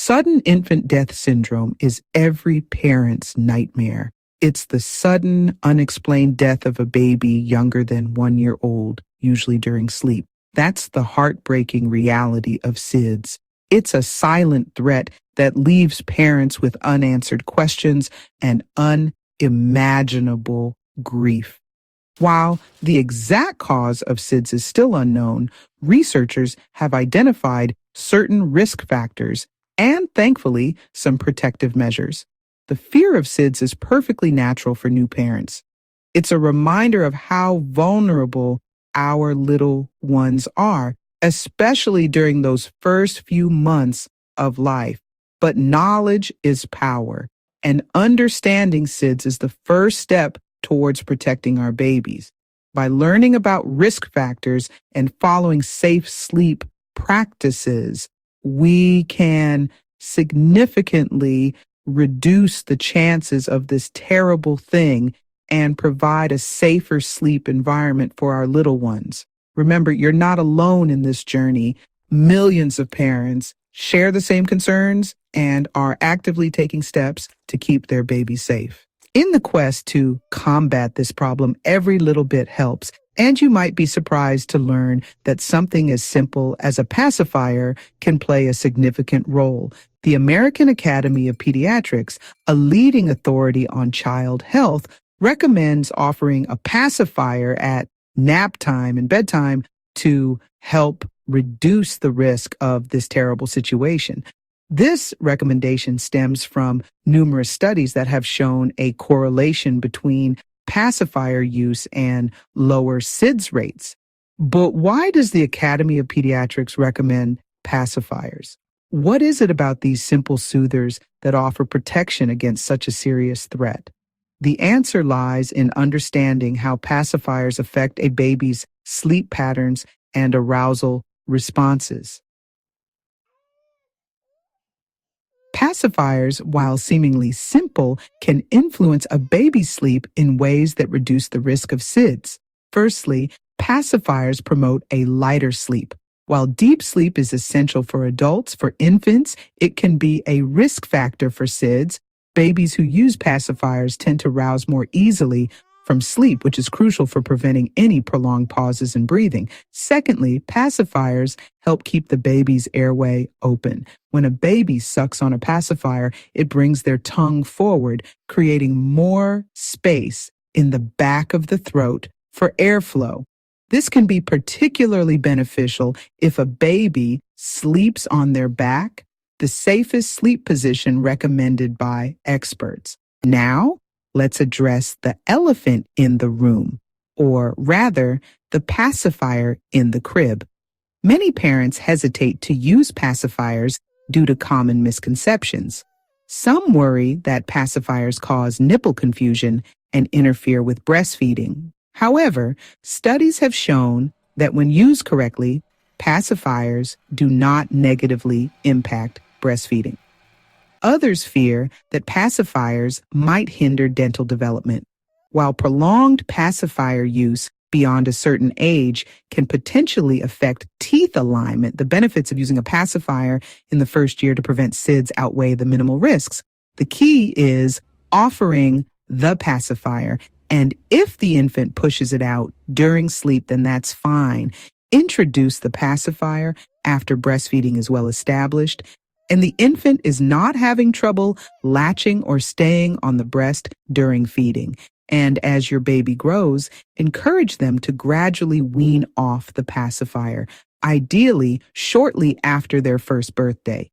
Sudden infant death syndrome is every parent's nightmare. It's the sudden, unexplained death of a baby younger than 1 year old, usually during sleep. That's the heartbreaking reality of SIDS. It's a silent threat that leaves parents with unanswered questions and unimaginable grief. While the exact cause of SIDS is still unknown, researchers have identified certain risk factors and, thankfully, some protective measures. The fear of SIDS is perfectly natural for new parents. It's a reminder of how vulnerable our little ones are, especially during those first few months of life. But knowledge is power, and understanding SIDS is the first step towards protecting our babies. By learning about risk factors and following safe sleep practices, we can significantly reduce the chances of this terrible thing and provide a safer sleep environment for our little ones. Remember, you're not alone in this journey. Millions of parents share the same concerns and are actively taking steps to keep their babies safe. In the quest to combat this problem, every little bit helps. And you might be surprised to learn that something as simple as a pacifier can play a significant role. The American Academy of Pediatrics, a leading authority on child health, recommends offering a pacifier at nap time and bedtime to help reduce the risk of this terrible situation. This recommendation stems from numerous studies that have shown a correlation between pacifier use and lower SIDS rates. But why does the Academy of Pediatrics recommend pacifiers? What is it about these simple soothers that offer protection against such a serious threat? The answer lies in understanding how pacifiers affect a baby's sleep patterns and arousal responses. Pacifiers, while seemingly simple, can influence a baby's sleep in ways that reduce the risk of SIDS. Firstly, pacifiers promote a lighter sleep. While deep sleep is essential for adults, for infants, it can be a risk factor for SIDS. Babies who use pacifiers tend to rouse more easily from sleep, which is crucial for preventing any prolonged pauses in breathing. Secondly, pacifiers help keep the baby's airway open. When a baby sucks on a pacifier, it brings their tongue forward, creating more space in the back of the throat for airflow. This can be particularly beneficial if a baby sleeps on their back, the safest sleep position recommended by experts. Now, let's address the elephant in the room, or rather, the pacifier in the crib. Many parents hesitate to use pacifiers due to common misconceptions. Some worry that pacifiers cause nipple confusion and interfere with breastfeeding. However, studies have shown that when used correctly, pacifiers do not negatively impact breastfeeding. Others fear that pacifiers might hinder dental development. While prolonged pacifier use beyond a certain age can potentially affect teeth alignment, the benefits of using a pacifier in the first year to prevent SIDS outweigh the minimal risks. The key is offering the pacifier, and if the infant pushes it out during sleep, then that's fine. Introduce the pacifier after breastfeeding is well established, and the infant is not having trouble latching or staying on the breast during feeding. And as your baby grows, encourage them to gradually wean off the pacifier, ideally shortly after their first birthday.